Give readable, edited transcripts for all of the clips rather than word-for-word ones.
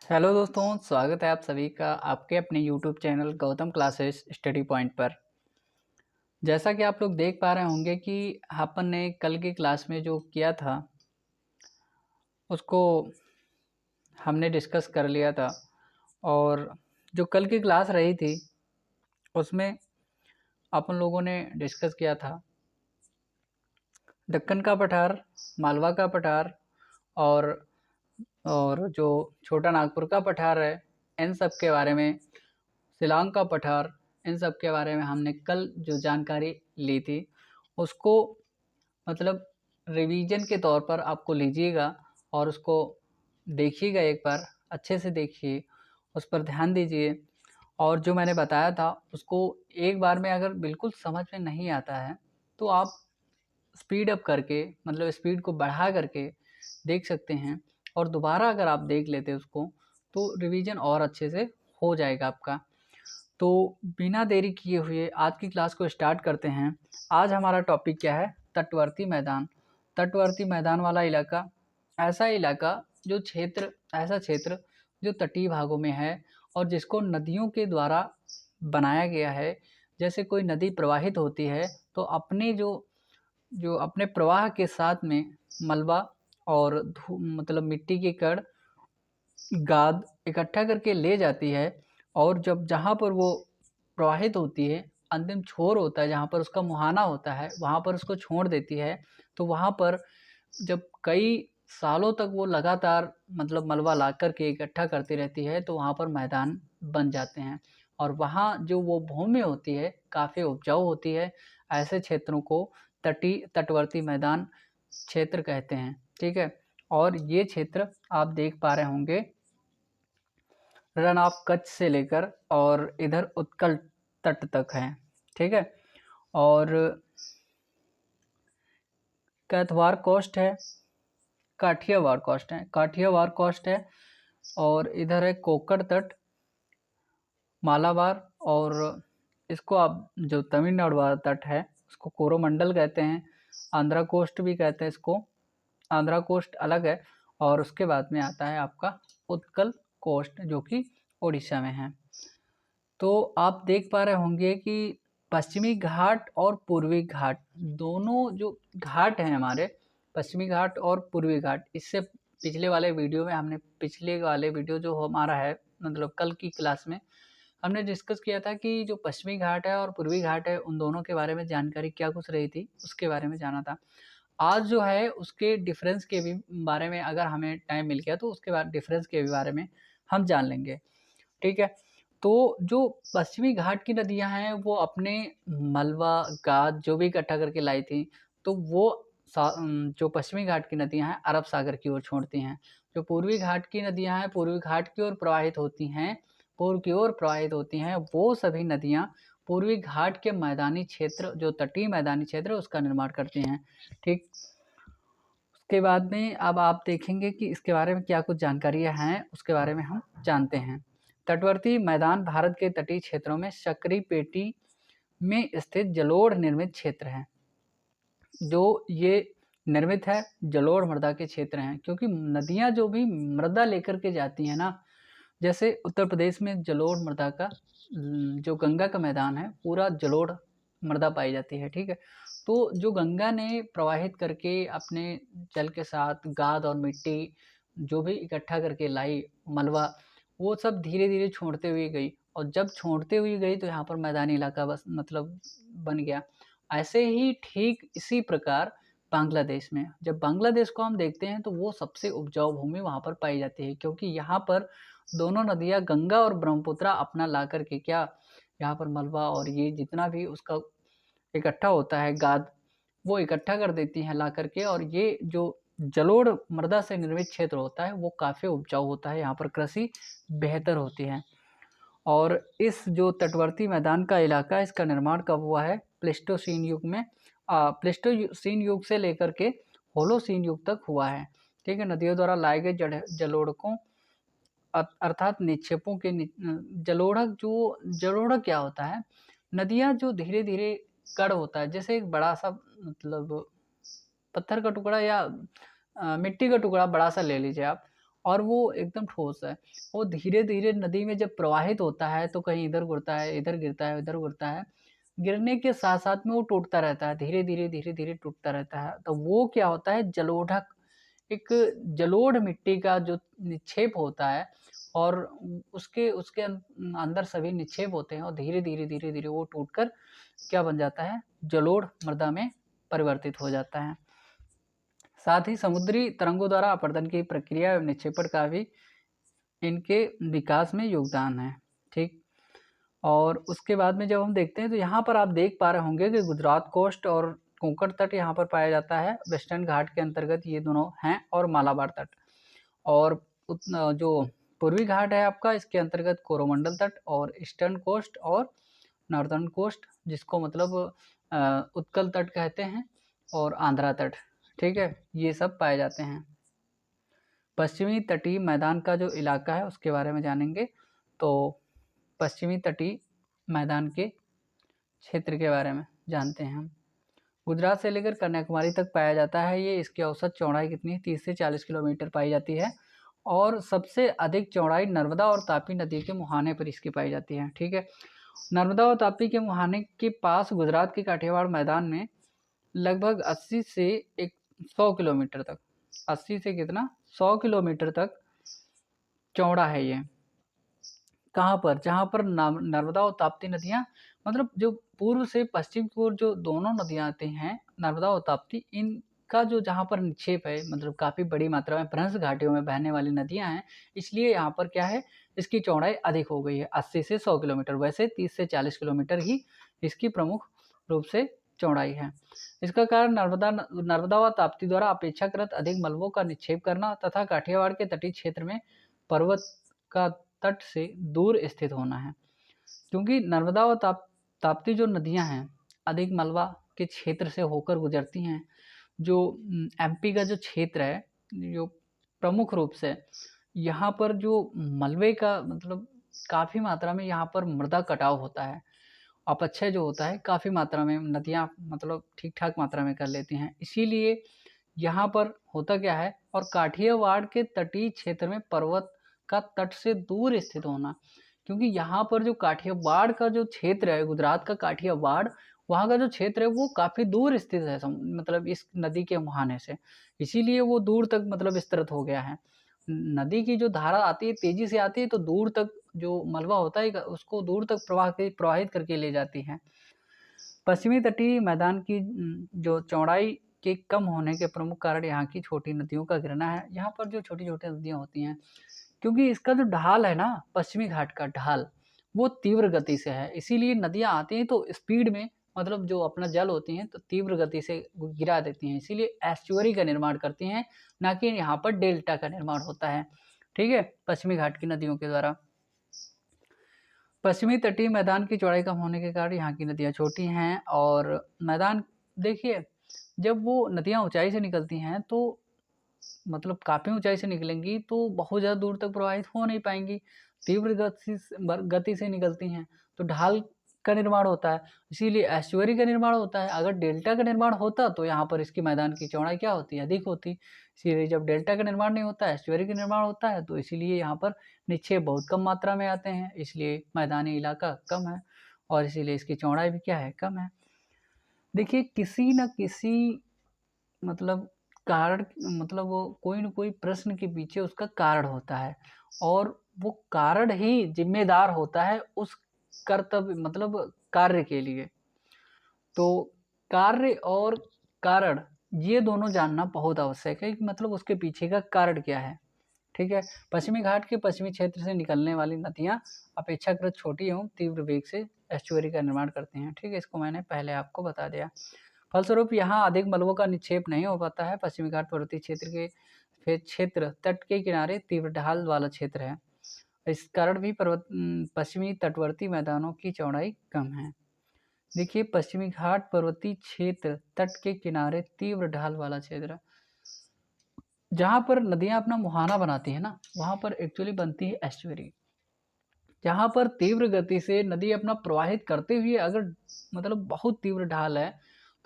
Hello दोस्तों, स्वागत है आप सभी का आपके अपने YouTube channel Gautam classes study point पर। जैसा कि आप लोग देख पा रहे होंगे कि अपन ने कल की क्लास में जो किया था उसको हमने डिस्कस कर लिया था। और जो कल की क्लास रही थी उसमें अपन लोगों ने डिस्कस किया था दक्कन का पठार, मालवा का पठार और जो छोटा नागपुर का पठार है, इन सब के बारे में, शिलांग का पठार, इन सब के बारे में हमने कल जो जानकारी ली थी उसको मतलब रिवीजन के तौर पर आपको लीजिएगा और उसको देखिएगा, एक बार अच्छे से देखिए, उस पर ध्यान दीजिए। और जो मैंने बताया था उसको एक बार में अगर बिल्कुल समझ में नहीं आता है तो आप स्पीड अप करके, मतलब स्पीड को बढ़ा करके देख सकते हैं। और दोबारा अगर आप देख लेते उसको तो रिवीजन और अच्छे से हो जाएगा आपका। तो बिना देरी किए हुए आज की क्लास को स्टार्ट करते हैं। आज हमारा टॉपिक क्या है? तटवर्ती मैदान। तटवर्ती मैदान वाला इलाका, ऐसा इलाका जो क्षेत्र, ऐसा क्षेत्र जो तटीय भागों में है और जिसको नदियों के द्वारा बनाया गया है। जैसे कोई नदी प्रवाहित होती है तो अपने जो जो अपने प्रवाह के साथ में मलबा और मतलब मिट्टी के कण, गाद इकट्ठा करके ले जाती है। और जब जहाँ पर वो प्रवाहित होती है, अंतिम छोर होता है जहाँ पर उसका मुहाना होता है, वहाँ पर उसको छोड़ देती है। तो वहाँ पर जब कई सालों तक वो लगातार मतलब मलबा ला कर के इकट्ठा करती रहती है तो वहाँ पर मैदान बन जाते हैं। और वहाँ जो वो भूमि होती है काफ़ी उपजाऊ होती है। ऐसे क्षेत्रों को तटवर्ती मैदान क्षेत्र कहते हैं। ठीक है। और ये क्षेत्र आप देख पा रहे होंगे रन ऑफ कच्छ से लेकर और इधर उत्कल तट तक है। ठीक है। और कैथवार कोस्ट है, काठियावाड़ कोस्ट है, काठियावाड़ कोस्ट है। और इधर है कोक्कड़ तट, मालाबार। और इसको आप जो तमिलनाडु वाला तट है उसको कोरोमंडल कहते हैं। आंध्रा कोस्ट भी कहते हैं इसको, आंध्रा कोस्ट अलग है। और उसके बाद में आता है आपका उत्कल कोस्ट जो कि उड़ीसा में है। तो आप देख पा रहे होंगे कि पश्चिमी घाट और पूर्वी घाट, दोनों जो घाट हैं हमारे, पश्चिमी घाट और पूर्वी घाट, इससे पिछले वाले वीडियो में हमने, पिछले वाले वीडियो जो हमारा है मतलब कल की क्लास में हमने डिस्कस किया था कि जो पश्चिमी घाट है और पूर्वी घाट है उन दोनों के बारे में जानकारी क्या कुछ रही थी उसके बारे में जाना था। आज जो है उसके डिफरेंस के भी बारे में अगर हमें टाइम मिल गया तो उसके बाद डिफरेंस के भी बारे में हम जान लेंगे। ठीक है। तो जो पश्चिमी घाट की नदियां हैं वो अपने मलबा, गाद जो भी इकट्ठा करके लाई थी तो वो जो पश्चिमी घाट की नदियां हैं अरब सागर की ओर छोड़ती हैं। जो पूर्वी घाट की नदियां हैं पूर्वी घाट की ओर प्रवाहित होती हैं, पूर्व की ओर प्रवाहित होती हैं। वो सभी नदियां पूर्वी घाट के मैदानी क्षेत्र, जो तटीय मैदानी क्षेत्र उसका निर्माण करती हैं। ठीक। उसके बाद में अब आप देखेंगे कि इसके बारे में क्या कुछ जानकारियां हैं उसके बारे में हम जानते हैं। तटवर्ती मैदान भारत के तटीय क्षेत्रों में सक्रिय पेटी में स्थित जलोढ़ निर्मित क्षेत्र है। जो ये निर्मित है जलोढ़ मृदा के क्षेत्र हैं, क्योंकि नदियां जो भी मृदा लेकर के जाती हैं ना, जैसे उत्तर प्रदेश में जलोढ़ मृदा का जो गंगा का मैदान है पूरा जलोढ़ मृदा पाई जाती है। ठीक है। तो जो गंगा ने प्रवाहित करके अपने जल के साथ गाद और मिट्टी जो भी इकट्ठा करके लाई, मलबा, वो सब धीरे धीरे छोड़ते हुए गई। और जब छोड़ते हुए गई तो यहाँ पर मैदानी इलाका बस मतलब बन गया। ऐसे ही ठीक इसी प्रकार बांग्लादेश में, जब बांग्लादेश को हम देखते हैं तो वो सबसे उपजाऊ भूमि वहाँ पर पाई जाती है, क्योंकि यहाँ पर दोनों नदियाँ गंगा और ब्रह्मपुत्रा अपना ला करके क्या, यहाँ पर मलबा और ये जितना भी उसका इकट्ठा होता है गाद, वो इकट्ठा कर देती हैं ला करके। और ये जो जलोढ़ मृदा से निर्मित क्षेत्र होता है वो काफ़ी उपजाऊ होता है, यहाँ पर कृषि बेहतर होती है। और इस जो तटवर्ती मैदान का इलाका, इसका निर्माण कब हुआ है? प्लेस्टोसीन युग में, प्लेस्टोसीन युग से लेकर के होलोसीन युग तक हुआ है। ठीक है। नदियों द्वारा लाए गए जलोढ़कों अर्थात निक्षेपों के जलोढ़क, जो जलोढ़क क्या होता है? नदियाँ जो धीरे धीरे कण होता है, जैसे एक बड़ा सा मतलब पत्थर का टुकड़ा या मिट्टी का टुकड़ा बड़ा सा ले लीजिए आप, और वो एकदम ठोस है। वो धीरे-धीरे नदी में जब प्रवाहित होता है तो कहीं इधर गिरता है, इधर गिरता है, इधर गिरता है। गिरने के साथ-साथ में वो टूटता रहता है, धीरे-धीरे, धीरे-धीरे टूटता रहता है। तो वो क्या होता है, जलोढ़क, एक जलोढ़ मिट्टी का जो निक्षेप होता है और उसके उसके अंदर सभी निक्षेप होते हैं और धीरे-धीरे, धीरे-धीरे वो टूटकर क्या बन जाता है, जलोढ़ मृदा में परिवर्तित हो जाता है। साथ ही समुद्री तरंगों द्वारा अपरदन की प्रक्रिया एवं निक्षेपण का भी इनके विकास में योगदान है। ठीक। और उसके बाद में जब हम देखते हैं तो यहाँ पर आप देख पा रहे होंगे कि गुजरात कोस्ट और कोंकण तट यहाँ पर पाया जाता है। वेस्टर्न घाट के अंतर्गत ये दोनों हैं और मालाबार तट। और जो पूर्वी घाट है आपका, इसके अंतर्गत कोरोमंडल तट और ईस्टर्न कोस्ट और नॉर्दर्न कोस्ट, जिसको मतलब उत्कल तट कहते हैं, और आंध्रा तट। ठीक है, ये सब पाए जाते हैं। पश्चिमी तटीय मैदान का जो इलाका है उसके बारे में जानेंगे। तो पश्चिमी तटीय मैदान के क्षेत्र के बारे में जानते हैं हम। गुजरात से लेकर कन्याकुमारी तक पाया जाता है ये। इसकी औसत चौड़ाई कितनी है, 30 से 40 किलोमीटर पाई जाती है। और सबसे अधिक चौड़ाई नर्मदा और तापी नदी के मुहाने पर इसकी पाई जाती है। ठीक है, नर्मदा और तापी के मुहाने के पास गुजरात के काठियावाड़ मैदान में लगभग 80 से 100 किलोमीटर तक, 80 से कितना, 100 किलोमीटर तक चौड़ा है ये। कहाँ पर, जहाँ पर नर्मदा और ताप्ती नदियाँ, मतलब जो पूर्व से पश्चिम की ओर जो दोनों नदियाँ आती हैं, नर्मदा और ताप्ती, इनका जो जहाँ पर निक्षेप है, मतलब काफ़ी बड़ी मात्रा में भ्रंश घाटियों में बहने वाली नदियाँ हैं, इसलिए यहाँ पर क्या है, इसकी चौड़ाई अधिक हो गई है, 80 से 100 किलोमीटर। वैसे 30 से 40 किलोमीटर ही इसकी प्रमुख रूप से चौड़ाई है। इसका कारण नर्मदा व ताप्ती द्वारा अपेक्षाकृत अधिक मलबों का निक्षेप करना तथा काठियावाड़ के तटीय क्षेत्र में पर्वत का तट से दूर स्थित होना है। क्योंकि नर्मदा और ताप्ती जो नदियां हैं, अधिक मलबा के क्षेत्र से होकर गुजरती हैं। जो एमपी का जो क्षेत्र है, जो प्रमुख रूप से यहाँ पर जो मलबे का मतलब काफ़ी मात्रा में यहाँ पर मृदा कटाव होता है। अपक्षय जो होता है काफ़ी मात्रा में नदियाँ मतलब ठीक-ठाक मात्रा में कर लेती हैं। इसीलिए यहाँ पर होता क्या है, और काठियावाड़ के तटीय क्षेत्र में पर्वत का तट से दूर स्थित होना, क्योंकि यहाँ पर जो काठियावाड़ का जो क्षेत्र है, गुजरात का काठियावाड़, वहाँ का जो क्षेत्र है वो काफ़ी दूर स्थित है मतलब इस नदी के मुहाने से। इसीलिए वो दूर तक मतलब विस्तृत हो गया है। नदी की जो धारा आती है तेज़ी से आती है तो दूर तक जो मलबा होता है उसको दूर तक प्रवाहित करके ले जाती है। पश्चिमी तटीय मैदान की जो चौड़ाई के कम होने के प्रमुख कारण यहाँ की छोटी नदियों का गिरना है। यहाँ पर जो छोटी-छोटी नदियाँ होती हैं, क्योंकि इसका जो ढाल है ना, पश्चिमी घाट का ढाल, वो तीव्र गति से है। इसीलिए नदियाँ आती हैं तो स्पीड में, मतलब जो अपना जल होती हैं तो तीव्र गति से गिरा देती हैं। इसीलिए एस्चुअरी का निर्माण करती हैं, ना कि यहाँ पर डेल्टा का निर्माण होता है। ठीक है, पश्चिमी घाट की नदियों के द्वारा। पश्चिमी तटीय मैदान की चौड़ाई कम होने के कारण यहाँ की नदियाँ छोटी हैं। और मैदान देखिए, जब वो नदियाँ ऊंचाई से निकलती हैं तो मतलब काफ़ी ऊंचाई से निकलेंगी तो बहुत ज़्यादा दूर तक प्रवाहित हो नहीं पाएंगी। तीव्र गति से निकलती हैं तो ढाल का निर्माण होता है, इसीलिए एस्चुअरी का निर्माण होता है। अगर डेल्टा का निर्माण होता तो यहाँ पर इसकी मैदान की चौड़ाई क्या होती, अधिक होती। इसीलिए जब डेल्टा का निर्माण नहीं होता, एस्चुअरी का निर्माण होता है, तो इसीलिए यहाँ पर निक्षेप बहुत कम मात्रा में आते हैं, इसलिए मैदानी इलाका कम है और इसीलिए इसकी चौड़ाई भी क्या है, कम है। देखिए, किसी न किसी मतलब कारण, मतलब वो कोई न कोई प्रश्न के पीछे उसका कारण होता है और वो कारण ही जिम्मेदार होता है उस कर्तव्य मतलब कार्य के लिए। तो कार्य और कारण, ये दोनों जानना बहुत आवश्यक है कि मतलब उसके पीछे का कारण क्या है। ठीक है, पश्चिमी घाट के पश्चिमी क्षेत्र से निकलने वाली नदियाँ अपेक्षाकृत छोटी एवं तीव्र वेग से एस्चुअरी का निर्माण करती हैं। ठीक है, इसको मैंने पहले आपको बता दिया। फलस्वरूप यहाँ अधिक मलबों का निक्षेप नहीं हो पाता है। पश्चिमी घाट पर्वतीय क्षेत्र तट के किनारे तीव्र ढाल वाला क्षेत्र है। इस कारण भी पश्चिमी तटवर्ती मैदानों की चौड़ाई कम है। देखिए, पश्चिमी घाट पर्वतीय क्षेत्र तट के किनारे तीव्र ढाल वाला क्षेत्र, जहाँ पर नदियाँ अपना मुहाना बनाती है ना, वहाँ पर एक्चुअली बनती है एस्चुअरी। जहाँ पर तीव्र गति से नदी अपना प्रवाहित करते हुए, अगर मतलब बहुत तीव्र ढाल है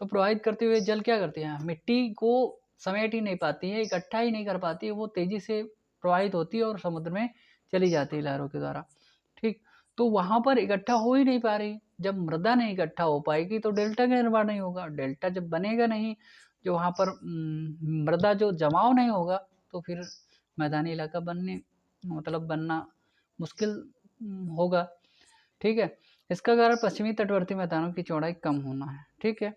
तो प्रवाहित करते हुए जल क्या करती है, मिट्टी को समेट ही नहीं पाती है, इकट्ठा ही नहीं कर पाती है, वो तेजी से प्रवाहित होती है और समुद्र में चली जाती है लहरों के द्वारा। ठीक, तो वहाँ पर इकट्ठा हो ही नहीं पा रही। जब मृदा नहीं इकट्ठा हो पाएगी तो डेल्टा का निर्माण नहीं होगा। डेल्टा जब बनेगा नहीं, जो वहाँ पर मृदा जो जमाव नहीं होगा, तो फिर मैदानी इलाका बनना मुश्किल होगा। ठीक है, इसका कारण पश्चिमी तटवर्ती मैदानों की चौड़ाई कम होना है। ठीक है,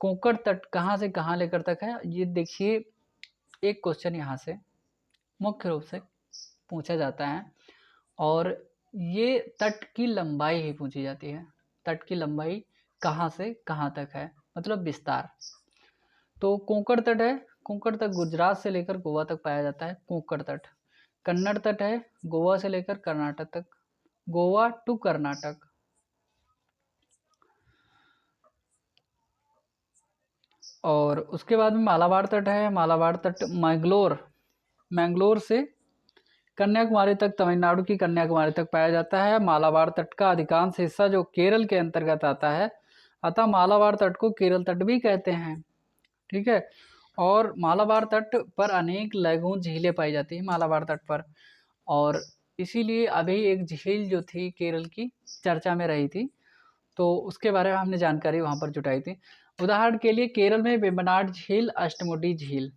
कोंकण तट कहाँ से कहाँ लेकर तक है, ये देखिए एक क्वेश्चन यहाँ से मुख्य रूप से पूछा जाता है, और ये तट की लंबाई ही पूछी जाती है। तट की लंबाई कहाँ से कहाँ तक है, मतलब विस्तार। तो कोंकण तट है, कोंकण तट गुजरात से लेकर गोवा तक पाया जाता है। कोंकण तट। कन्नड़ तट है, गोवा से लेकर कर्नाटक तक, गोवा टू कर्नाटक। और उसके बाद में मालाबार तट है। मालाबार तट मैंगलोर से कन्याकुमारी तक, तमिलनाडु की कन्याकुमारी तक पाया जाता है। मालाबार तट का अधिकांश हिस्सा जो केरल के अंतर्गत आता है, अतः मालाबार तट को केरल तट भी कहते हैं। ठीक है, और मालाबार तट पर अनेक लैगून झीलें पाई जाती हैं मालाबार तट पर, और इसीलिए अभी एक झील जो थी केरल की चर्चा में रही थी, तो उसके बारे में हमने जानकारी वहाँ पर जुटाई थी। उदाहरण के लिए केरल में वेम्बनाड झील, अष्टमुडी झील,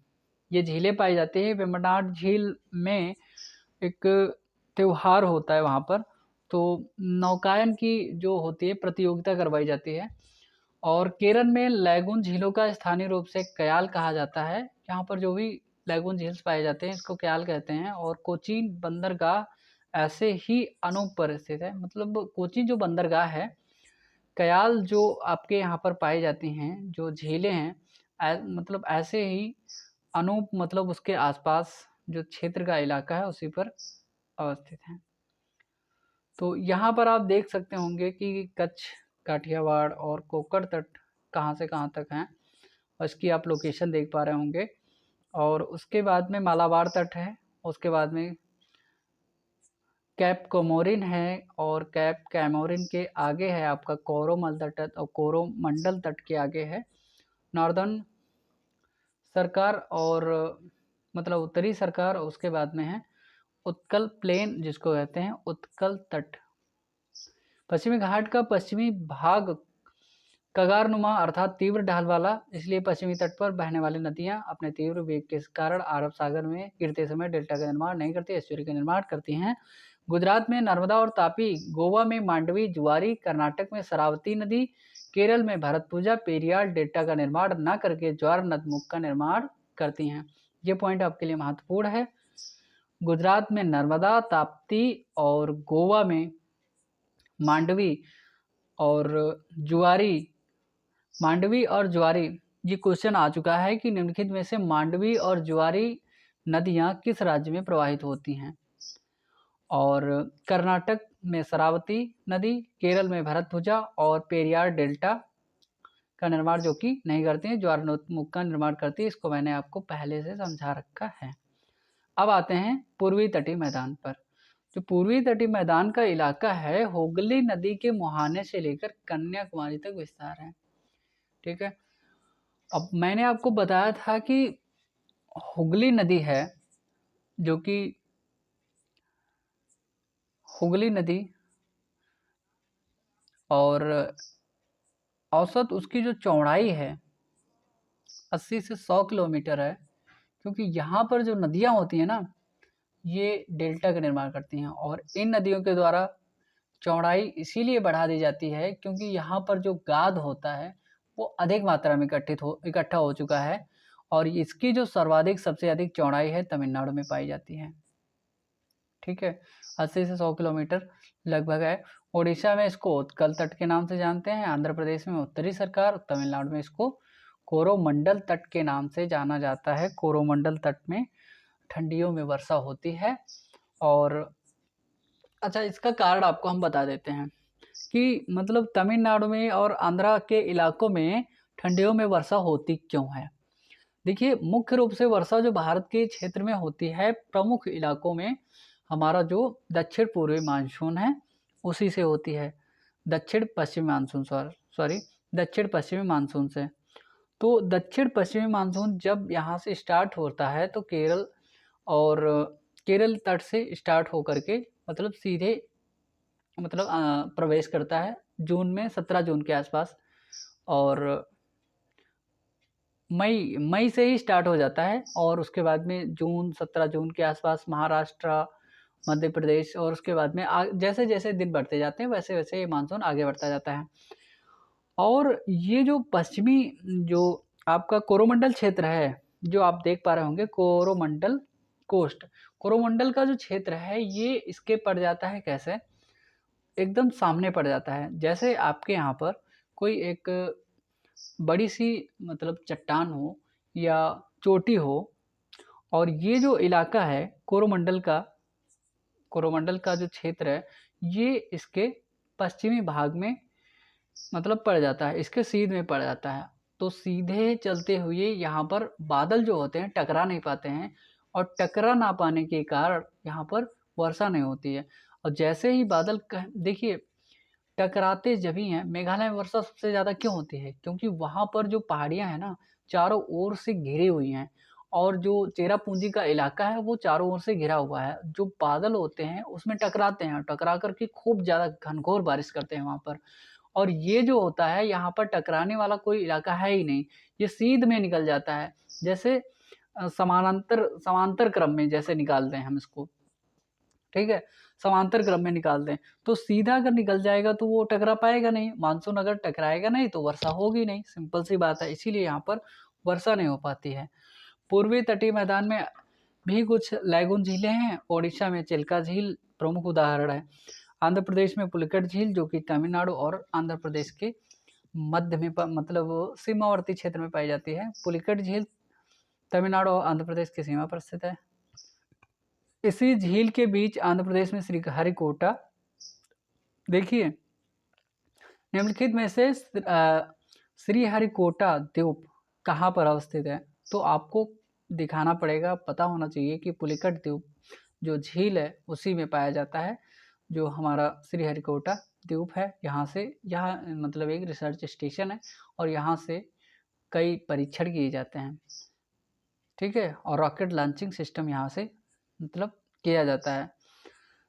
ये झीलें पाई जाती है। वेम्बनाड झील में एक त्यौहार होता है वहाँ पर, तो नौकायन की जो होती है प्रतियोगिता करवाई जाती है। और केरल में लैगून झीलों का स्थानीय रूप से कयाल कहा जाता है। यहाँ पर जो भी लैगून झील्स पाए जाते हैं इसको कयाल कहते हैं। और कोचीन बंदरगाह ऐसे ही अनूप पर स्थित है, मतलब कोचीन जो बंदरगाह है, कयाल जो आपके यहाँ पर पाई जाती हैं जो झीलें हैं, मतलब ऐसे ही अनूप, मतलब उसके आसपास जो क्षेत्र का इलाका है उसी पर अवस्थित है। तो यहाँ पर आप देख सकते होंगे कि कच्छ, काठियावाड़ और कोंकण तट कहाँ से कहाँ तक हैं, और इसकी आप लोकेशन देख पा रहे होंगे। और उसके बाद में मालाबार तट है, उसके बाद में कैप कोमोरिन है, और कैप कैमोरिन के आगे है आपका कोरोमंडल तट, और कोरोमंडल तट के आगे है नॉर्दर्न सरकार, और मतलब उत्तरी सरकार। उसके बाद में है उत्कल प्लेन, जिसको कहते हैं उत्कल तट। पश्चिमी घाट का पश्चिमी भाग कगारनुमा अर्थात तीव्र ढाल वाला, इसलिए पश्चिमी तट पर बहने वाली नदियां अपने तीव्र वेग के कारण अरब सागर में गिरते समय डेल्टा का निर्माण नहीं करती, एस्चुरी का निर्माण करती हैं। गुजरात में नर्मदा और तापी, गोवा में मांडवी, जुआरी, कर्नाटक में शरावती नदी, केरल में भरतपुजा, पेरियार डेल्टा का निर्माण न करके ज्वार नदमुख का निर्माण करती हैं। ये पॉइंट आपके लिए महत्वपूर्ण है। गुजरात में नर्मदा, ताप्ती और गोवा में मांडवी और ज्वारी, ये क्वेश्चन आ चुका है कि निम्नलिखित में से मांडवी और ज्वारी नदियां किस राज्य में प्रवाहित होती हैं। और कर्नाटक में शरावती नदी, केरल में भरतपुजा और पेरियार डेल्टा का निर्माण जो कि नहीं करती हैं, ज्वारनोत्मुख का निर्माण करती है। इसको मैंने आपको पहले से समझा रखा है। अब आते हैं पूर्वी तटीय मैदान पर। जो पूर्वी तटीय मैदान का इलाका है, हुगली नदी के मुहाने से लेकर कन्याकुमारी तक विस्तार है। ठीक है, अब मैंने आपको बताया था कि हुगली नदी है, जो कि हुगली नदी, और औसत उसकी जो चौड़ाई है 80 से 100 किलोमीटर है, क्योंकि यहाँ पर जो नदियाँ होती हैं ना, ये डेल्टा का निर्माण करती हैं, और इन नदियों के द्वारा चौड़ाई इसीलिए बढ़ा दी जाती है क्योंकि यहाँ पर जो गाद होता है वो अधिक मात्रा में इकट्ठा हो चुका है, और इसकी जो सबसे अधिक चौड़ाई है तमिलनाडु में पाई जाती है। ठीक है, 80 से 100 किलोमीटर लगभग है। उड़ीसा में इसको उत्कल तट के नाम से जानते हैं, आंध्र प्रदेश में उत्तरी सरकार, तमिलनाडु में इसको कोरोमंडल तट के नाम से जाना जाता है। कोरोमंडल तट में ठंडियों में वर्षा होती है। और अच्छा, इसका कारण आपको हम बता देते हैं कि मतलब तमिलनाडु में और आंध्रा के इलाकों में ठंडियों में वर्षा होती क्यों है। देखिए, मुख्य रूप से वर्षा जो भारत के क्षेत्र में होती है, प्रमुख इलाकों में हमारा जो दक्षिण पूर्वी मानसून है उसी से होती है। दक्षिण पश्चिमी मानसून से। तो दक्षिण पश्चिमी मानसून जब यहाँ से स्टार्ट होता है तो केरल और केरल तट से स्टार्ट होकर के मतलब सीधे मतलब प्रवेश करता है जून में, 17 जून के आसपास, और मई से ही स्टार्ट हो जाता है, और उसके बाद में 17 जून के आसपास महाराष्ट्र, मध्य प्रदेश, और उसके बाद में जैसे जैसे दिन बढ़ते जाते हैं वैसे वैसे ये मानसून आगे बढ़ता जाता है। और ये जो पश्चिमी जो आपका कोरोमंडल क्षेत्र है, जो आप देख पा रहे होंगे कोरोमंडल कोस्ट, कोरोमंडल का जो क्षेत्र है ये इसके पड़ जाता है कैसे, एकदम सामने पड़ जाता है। जैसे आपके यहाँ पर कोई एक बड़ी सी मतलब चट्टान हो या चोटी हो, और ये जो इलाका है कोरोमंडल का जो क्षेत्र है ये इसके पश्चिमी भाग में मतलब पड़ जाता है, इसके सीध में पड़ जाता है। तो सीधे चलते हुए यहाँ पर बादल जो होते हैं टकरा नहीं पाते हैं, और टकरा ना पाने के कारण यहाँ पर वर्षा नहीं होती है। और जैसे ही बादल देखिए टकराते जब ही हैं, मेघालय में वर्षा सबसे ज़्यादा क्यों होती है, क्योंकि वहाँ पर जो पहाड़ियाँ हैं ना चारों ओर से घिरी हुई हैं, और जो चेरापूंजी का इलाका है वो चारों ओर से घिरा हुआ है। जो बादल होते हैं उसमें टकराते हैं, टकरा करके खूब ज़्यादा घनघोर बारिश करते हैं वहाँ पर। और ये जो होता है यहाँ पर टकराने वाला कोई इलाका है ही नहीं, ये सीध में निकल जाता है। जैसे समांतर क्रम में जैसे निकालते हैं हम इसको, ठीक है, समांतर क्रम में निकालते हैं, तो सीधा अगर निकल जाएगा तो वो टकरा पाएगा नहीं, मानसून अगर टकराएगा नहीं तो वर्षा होगी नहीं, सिंपल सी बात है, इसीलिए यहाँ पर वर्षा नहीं हो पाती है। पूर्वी तटीय मैदान में भी कुछ लैगून झीलें हैं, ओडिशा में चिल्का झील प्रमुख उदाहरण है, आंध्र प्रदेश में पुलिकट झील जो कि तमिलनाडु और आंध्र प्रदेश के मध्य में मतलब सीमावर्ती क्षेत्र में पाई जाती है। पुलिकट झील तमिलनाडु और आंध्र प्रदेश की सीमा पर स्थित है। इसी झील के बीच आंध्र प्रदेश में श्रीहरिकोटा, देखिए निम्नलिखित में से श्रीहरिकोटा द्वीप कहाँ पर अवस्थित है, तो आपको दिखाना पड़ेगा, पता होना चाहिए कि पुलिकट द्वीप जो झील है उसी में पाया जाता है, जो हमारा श्रीहरिकोटा द्वीप है। यहाँ मतलब एक रिसर्च स्टेशन है, और यहाँ से कई परीक्षण किए जाते हैं, ठीक है, और रॉकेट लॉन्चिंग सिस्टम यहाँ से मतलब किया जाता है।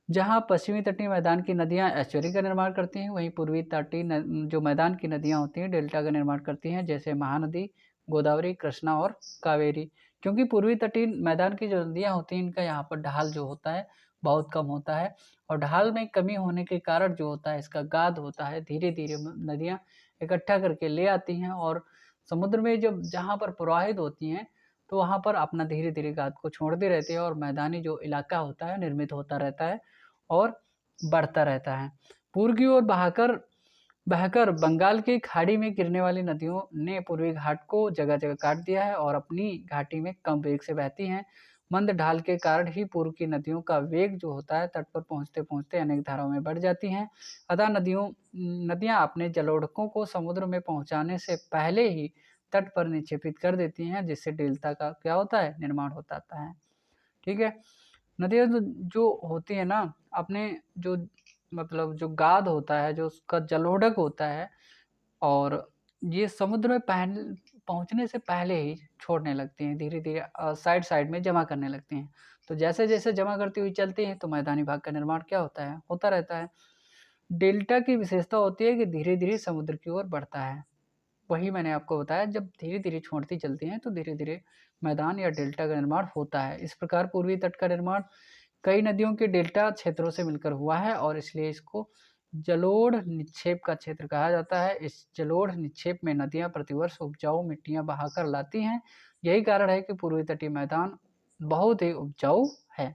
जहाँ पश्चिमी तटीय मैदान की नदियाँ एस्चुरी का निर्माण करती हैं, वहीं पूर्वी तटीय जो मैदान की नदियाँ होती हैं डेल्टा का निर्माण करती हैं, जैसे महानदी, गोदावरी, कृष्णा और कावेरी। क्योंकि पूर्वी तटीय मैदान की जो नदियाँ होती हैं इनका यहाँ पर ढाल जो होता है बहुत कम होता है, और ढाल में कमी होने के कारण जो होता है इसका गाद होता है, धीरे धीरे नदियाँ इकट्ठा करके ले आती हैं, और समुद्र में जब जहाँ पर प्रवाहित होती हैं तो वहाँ पर अपना धीरे धीरे गाद को छोड़ते रहते हैं, और मैदानी जो इलाका होता है निर्मित होता रहता है और बढ़ता रहता है। पूर्व की ओर बहकर बंगाल की खाड़ी में गिरने वाली नदियों ने पूर्वी घाट को जगह जगह काट दिया है, और अपनी घाटी में कम वेग से बहती हैं। मंद ढाल के कारण ही पूर्व की नदियों का वेग जो होता है तट पर पहुंचते पहुंचते अनेक धाराओं में बढ़ जाती हैं। अतः नदियां अपने जलोढ़कों को समुद्र में पहुंचाने से पहले ही तट पर निक्षेपित कर देती हैं, जिससे डेल्टा का क्या होता है निर्माण होता है, ठीक है। नदियाँ जो होती है ना अपने जो मतलब जो गाद होता है, जो उसका जलोढ़क होता है, और ये समुद्र में पहुंचने से पहले ही छोड़ने लगती हैं, धीरे धीरे साइड साइड में जमा करने लगती हैं। तो जैसे जैसे जमा करती हुई चलती हैं तो मैदानी भाग का निर्माण क्या होता है होता रहता है। डेल्टा की विशेषता होती है कि धीरे धीरे समुद्र की ओर बढ़ता है। वही मैंने आपको बताया, जब धीरे धीरे छोड़ती चलती हैं तो धीरे धीरे मैदान या डेल्टा का निर्माण होता है। इस प्रकार पूर्वी तट का निर्माण कई नदियों के डेल्टा क्षेत्रों से मिलकर हुआ है, और इसलिए इसको जलोढ़ निक्षेप का क्षेत्र कहा जाता है। इस जलोढ़ निक्षेप में नदियां प्रतिवर्ष उपजाऊ मिट्टियां बहाकर लाती हैं। यही कारण है कि पूर्वी तटीय मैदान बहुत ही उपजाऊ है।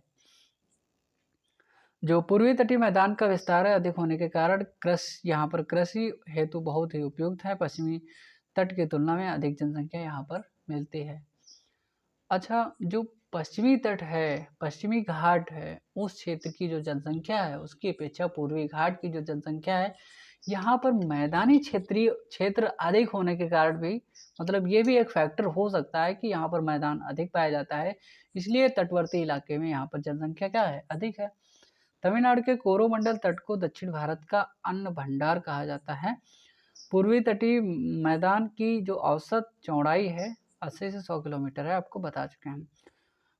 जो पूर्वी तटीय मैदान का विस्तार है अधिक होने के कारण यहाँ पर कृषि हेतु बहुत ही उपयुक्त है। पश्चिमी तट की तुलना में अधिक जनसंख्या यहाँ पर मिलती है। अच्छा, जो पश्चिमी तट है, पश्चिमी घाट है, उस क्षेत्र की जो जनसंख्या है उसकी अपेक्षा पूर्वी घाट की जो जनसंख्या है, यहाँ पर मैदानी क्षेत्र अधिक होने के कारण भी मतलब ये भी एक फैक्टर हो सकता है कि यहाँ पर मैदान अधिक पाया जाता है, इसलिए तटवर्ती इलाके में यहाँ पर जनसंख्या क्या है अधिक है। तमिलनाडु के कोरोमंडल तट को दक्षिण भारत का अन्न भंडार कहा जाता है। पूर्वी तटीय मैदान की जो औसत चौड़ाई है 80 से 100 किलोमीटर है, आपको बता चुके हैं।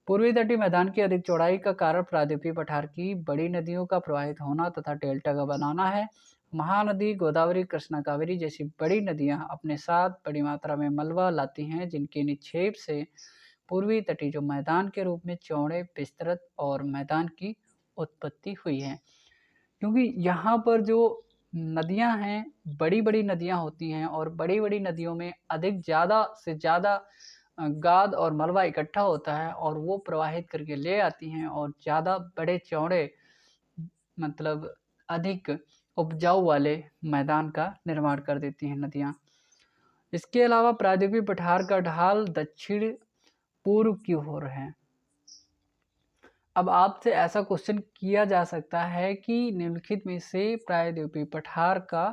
पूर्वी तटीय मैदान की अधिक चौड़ाई का कारण प्रायद्वीपीय पठार की बड़ी नदियों का प्रवाहित होना तथा डेल्टा का बनाना है। महानदी गोदावरी, कृष्णा, कावेरी जैसी बड़ी नदियां अपने साथ बड़ी मात्रा में मलबा लाती हैं, जिनके निक्षेप से पूर्वी तटीय जो मैदान के रूप में चौड़े, विस्तृत और मैदान की उत्पत्ति हुई है। क्योंकि यहाँ पर जो नदियाँ हैं, बड़ी-बड़ी नदियाँ होती हैं और बड़ी-बड़ी नदियों में अधिक ज़्यादा से ज़्यादा गाद और मलबा इकट्ठा होता है और वो प्रवाहित करके ले आती हैं और ज़्यादा बड़े चौड़े मतलब अधिक उपजाऊ वाले मैदान का निर्माण कर देती हैं नदियाँ। इसके अलावा प्रायद्वीपीय पठार का ढाल दक्षिण पूर्व की ओर है। अब आपसे ऐसा क्वेश्चन किया जा सकता है कि निम्नलिखित में से प्रायद्वीपीय पठार का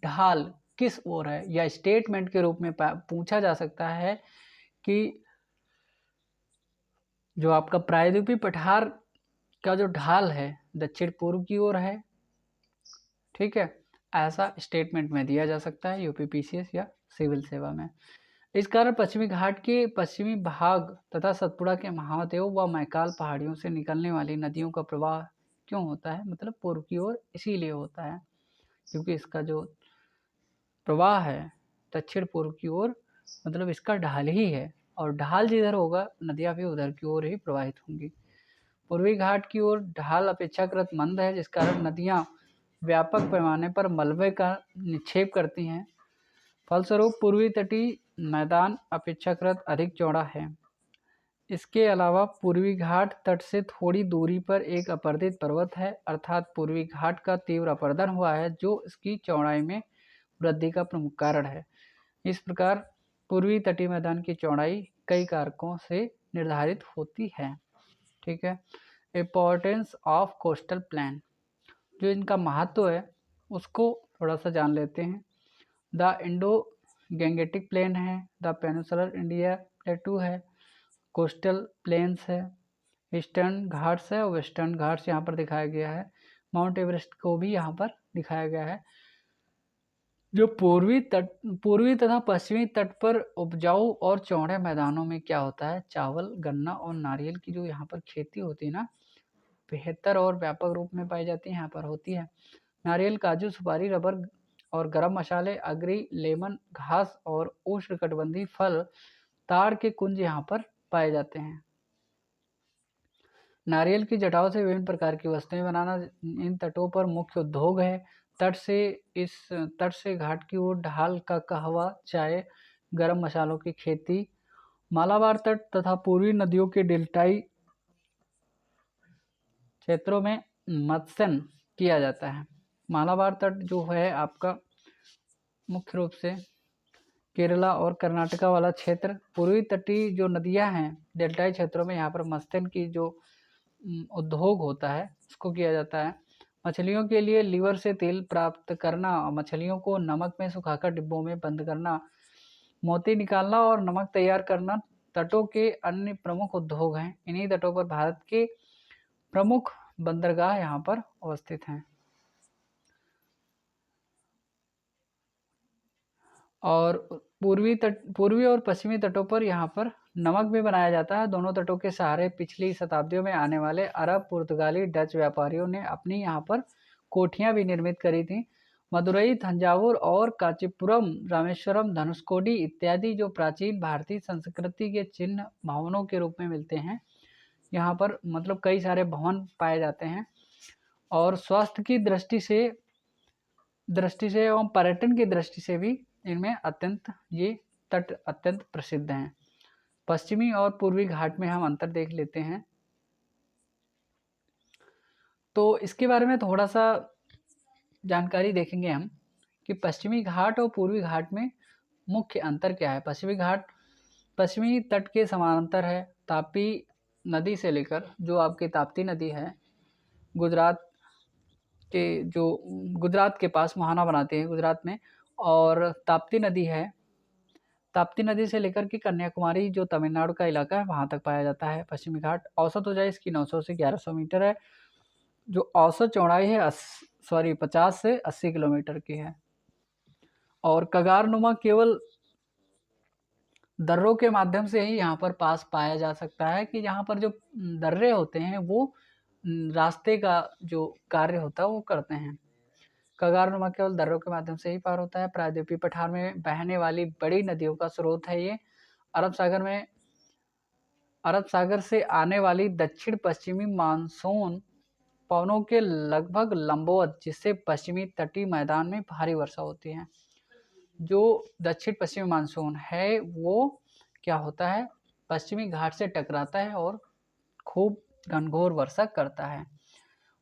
ढाल किस ओर है, या स्टेटमेंट के रूप में पूछा जा सकता है कि जो आपका प्रायद्वीपीय पठार का जो ढाल है दक्षिण पूर्व की ओर है। ठीक है, ऐसा स्टेटमेंट में दिया जा सकता है यूपीपीसीएस या सिविल सेवा में। इस कारण पश्चिमी घाट के पश्चिमी भाग तथा सतपुड़ा के महादेव व मैकाल पहाड़ियों से निकलने वाली नदियों का प्रवाह क्यों होता है, मतलब पूर्व की ओर इसीलिए होता है क्योंकि इसका जो प्रवाह है दक्षिण पूर्व की ओर, मतलब इसका ढाल ही है और ढाल जिधर होगा नदियाँ भी उधर की ओर ही प्रवाहित होंगी। पूर्वी घाट की ओर ढाल अपेक्षाकृत मंद है, जिस कारण नदियाँ व्यापक पैमाने पर मलबे का निक्षेप करती हैं। फलस्वरूप पूर्वी तटीय मैदान अपेक्षाकृत अधिक चौड़ा है। इसके अलावा पूर्वी घाट तट से थोड़ी दूरी पर एक अपर्दित पर्वत है, अर्थात पूर्वी घाट का तीव्र अपरदन हुआ है, जो इसकी चौड़ाई में वृद्धि का प्रमुख कारण है। इस प्रकार पूर्वी तटीय मैदान की चौड़ाई कई कारकों से निर्धारित होती है। ठीक है, इम्पोर्टेंस ऑफ कोस्टल प्लेन, जो इनका महत्व है उसको थोड़ा सा जान लेते हैं। द इंडो गैंगेटिक प्लेन है, द पेनिनसुलर इंडिया प्लेटू है, कोस्टल प्लेन्स है, ईस्टर्न घाट्स है और वेस्टर्न घाट्स यहाँ पर दिखाया गया है। माउंट एवरेस्ट को भी यहाँ पर दिखाया गया है। जो पूर्वी तथा पश्चिमी तट पर उपजाऊ और चौड़े मैदानों में क्या होता है, चावल, गन्ना और नारियल की जो यहाँ पर खेती होती है ना, बेहतर और व्यापक रूप में पाई जाती है, यहाँ पर होती है। नारियल, काजू, सुपारी, रबर और गरम मसाले, अगरी, लेमन, घास और उष्णकटिबंधीय फल, ताड़ के कुंज यहाँ पर पाए जाते हैं। नारियल की जटाओं से विभिन्न प्रकार की वस्तुएं बनाना इन तटों पर मुख्य उद्योग है। तट से घाट की ओर ढाल का कहवा, चाय, गरम मसालों की खेती, मालाबार तट तथा पूर्वी नदियों के डेल्टाई क्षेत्रों में मत्स्यन किया जाता है। मालाबार तट जो है आपका मुख्य रूप से केरला और कर्नाटका वाला क्षेत्र, पूर्वी तटीय जो नदियां हैं डेल्टाई क्षेत्रों में, यहाँ पर मत्स्यन की जो उद्योग होता है उसको किया जाता है। मछलियों के लिए लीवर से तेल प्राप्त करना, मछलियों को नमक में सुखाकर डिब्बों में बंद करना, मोती निकालना और नमक तैयार करना तटों के अन्य प्रमुख उद्योग हैं। इन्हीं तटों पर भारत के प्रमुख बंदरगाह यहाँ पर अवस्थित हैं। और पूर्वी और पश्चिमी तटों पर यहाँ पर नमक भी बनाया जाता है। दोनों तटों के सहारे पिछली शताब्दियों में आने वाले अरब, पुर्तगाली, डच व्यापारियों ने अपनी यहाँ पर कोठियाँ भी निर्मित करी थी। मदुरई, तंजावुर और कांचीपुरम, रामेश्वरम, धनुषकोडी इत्यादि जो प्राचीन भारतीय संस्कृति के चिन्ह भवनों के रूप में मिलते हैं, यहाँ पर मतलब कई सारे भवन पाए जाते हैं। और स्वास्थ्य की दृष्टि से एवं पर्यटन की दृष्टि से भी इनमें ये तट अत्यंत प्रसिद्ध हैं। पश्चिमी और पूर्वी घाट में हम अंतर देख लेते हैं। तो इसके बारे में थोड़ा सा जानकारी देखेंगे हम कि पश्चिमी घाट और पूर्वी घाट में मुख्य अंतर क्या है। पश्चिमी घाट पश्चिमी तट के समानांतर है। तापी नदी से लेकर जो आपकी ताप्ती नदी है, गुजरात के पास मुहाना बनाती है गुजरात में, और ताप्ती नदी है, ताप्ती नदी से लेकर के कन्याकुमारी जो तमिलनाडु का इलाका है वहाँ तक पाया जाता है पश्चिमी घाट। औसत ऊंचाई इसकी 900 से 1100 मीटर है। जो औसत चौड़ाई है 50 से 80 किलोमीटर की है। और कगारनुमा केवल दर्रों के माध्यम से ही यहाँ पर पास पाया जा सकता है कि यहाँ पर जो दर्रे होते हैं वो रास्ते का जो कार्य होता है वो करते हैं। कगारनुमा केवल दर्रों के माध्यम से ही पार होता है। प्रायद्वीपीय पठार में बहने वाली बड़ी नदियों का स्रोत है ये। अरब सागर से आने वाली दक्षिण पश्चिमी मानसून पवनों के लगभग लंबवत, जिससे पश्चिमी तटीय मैदान में भारी वर्षा होती है। जो दक्षिण पश्चिमी मानसून है वो क्या होता है, पश्चिमी घाट से टकराता है और खूब घनघोर वर्षा करता है।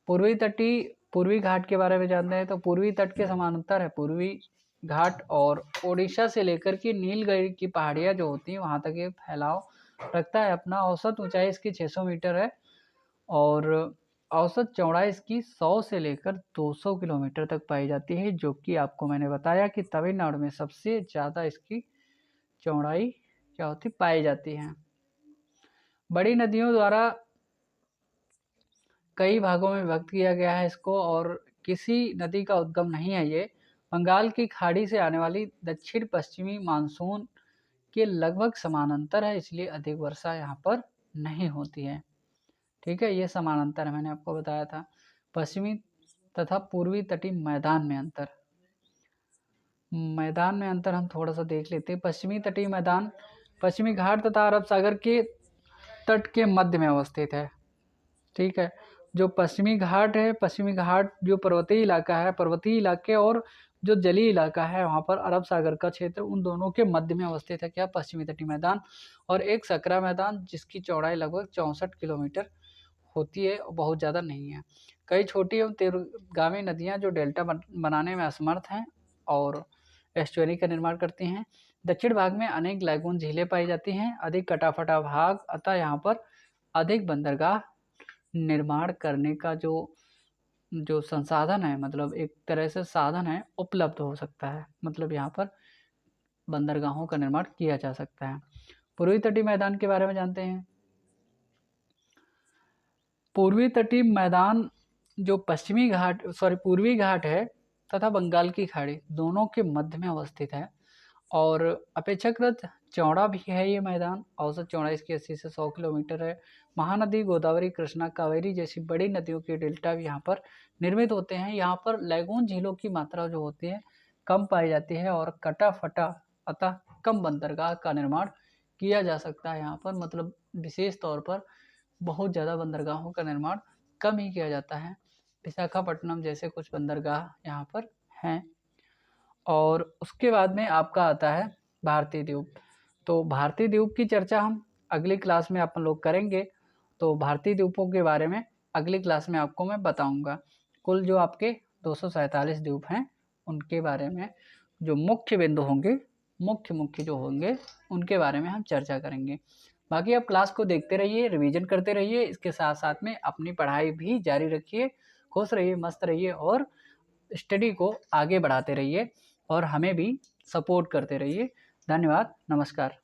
पूर्वी घाट के बारे में जानते हैं तो पूर्वी तट के समानांतर है पूर्वी घाट, और ओडिशा से लेकर के नीलगिरी की पहाड़ियाँ जो होती हैं वहाँ तक ये फैलाव रखता है अपना। औसत ऊंचाई इसकी 600 मीटर है और औसत चौड़ाई इसकी 100 से लेकर 200 किलोमीटर तक पाई जाती है, जो कि आपको मैंने बताया कि तमिलनाडु में सबसे ज़्यादा इसकी चौड़ाई क्या होती पाई जाती है। बड़ी नदियों द्वारा कई भागों में विभक्त किया गया है इसको, और किसी नदी का उद्गम नहीं है ये। बंगाल की खाड़ी से आने वाली दक्षिण पश्चिमी मानसून के लगभग समानांतर है, इसलिए अधिक वर्षा यहाँ पर नहीं होती है। ठीक है, ये समानांतर है, मैंने आपको बताया था। पश्चिमी तथा पूर्वी तटीय मैदान में अंतर हम थोड़ा सा देख लेते हैं। पश्चिमी तटीय मैदान पश्चिमी घाट तथा अरब सागर के तट के मध्य में अवस्थित है। ठीक है, जो पश्चिमी घाट है, पश्चिमी घाट जो पर्वतीय इलाका है, पर्वतीय इलाके और जो जलीय इलाका है वहाँ पर अरब सागर का क्षेत्र, उन दोनों के मध्य में अवस्थित है क्या, पश्चिमी तटीय मैदान। और एक सकरा मैदान जिसकी चौड़ाई लगभग 64 किलोमीटर होती है, बहुत ज़्यादा नहीं है। कई छोटी एवं तीव्रगामी नदियाँ जो डेल्टा बनाने में असमर्थ हैं और एस्चुअरी का निर्माण करती हैं। दक्षिण भाग में अनेक लैगून झीलें पाई जाती हैं, अधिक कटाफटा भाग, अतः यहाँ पर अधिक बंदरगाह निर्माण करने का जो संसाधन है, मतलब एक तरह से साधन है, उपलब्ध हो सकता है। मतलब यहाँ पर बंदरगाहों का निर्माण किया जा सकता है। पूर्वी तटीय मैदान के बारे में जानते हैं। पूर्वी तटीय मैदान जो पूर्वी घाट है तथा बंगाल की खाड़ी दोनों के मध्य में अवस्थित है और अपेक्षाकृत चौड़ा भी है ये मैदान। औसत चौड़ाई इसकी 80 से 100 किलोमीटर है। महानदी गोदावरी, कृष्णा, कावेरी जैसी बड़ी नदियों के डेल्टा भी यहाँ पर निर्मित होते हैं। यहाँ पर लैगून झीलों की मात्रा जो होती है कम पाई जाती है और कटाफटा अतः कम बंदरगाह का निर्माण किया जा सकता है यहाँ पर। मतलब विशेष तौर पर बहुत ज़्यादा बंदरगाहों का निर्माण कम ही किया जाता है। विशाखापट्टनम जैसे कुछ बंदरगाह यहाँ पर हैं। और उसके बाद में आपका आता है भारतीय द्वीप। तो भारतीय द्वीप की चर्चा हम अगली क्लास में अपन लोग करेंगे। तो भारतीय द्वीपों के बारे में अगली क्लास में आपको मैं बताऊंगा। कुल जो आपके 247 द्वीप हैं उनके बारे में जो मुख्य बिंदु होंगे, मुख्य जो होंगे उनके बारे में हम चर्चा करेंगे। बाकी आप क्लास को देखते रहिए, रिवीजन करते रहिए, इसके साथ साथ में अपनी पढ़ाई भी जारी रखिए। खुश रहिए, मस्त रहिए और स्टडी को आगे बढ़ाते रहिए और हमें भी सपोर्ट करते रहिए। धन्यवाद, नमस्कार।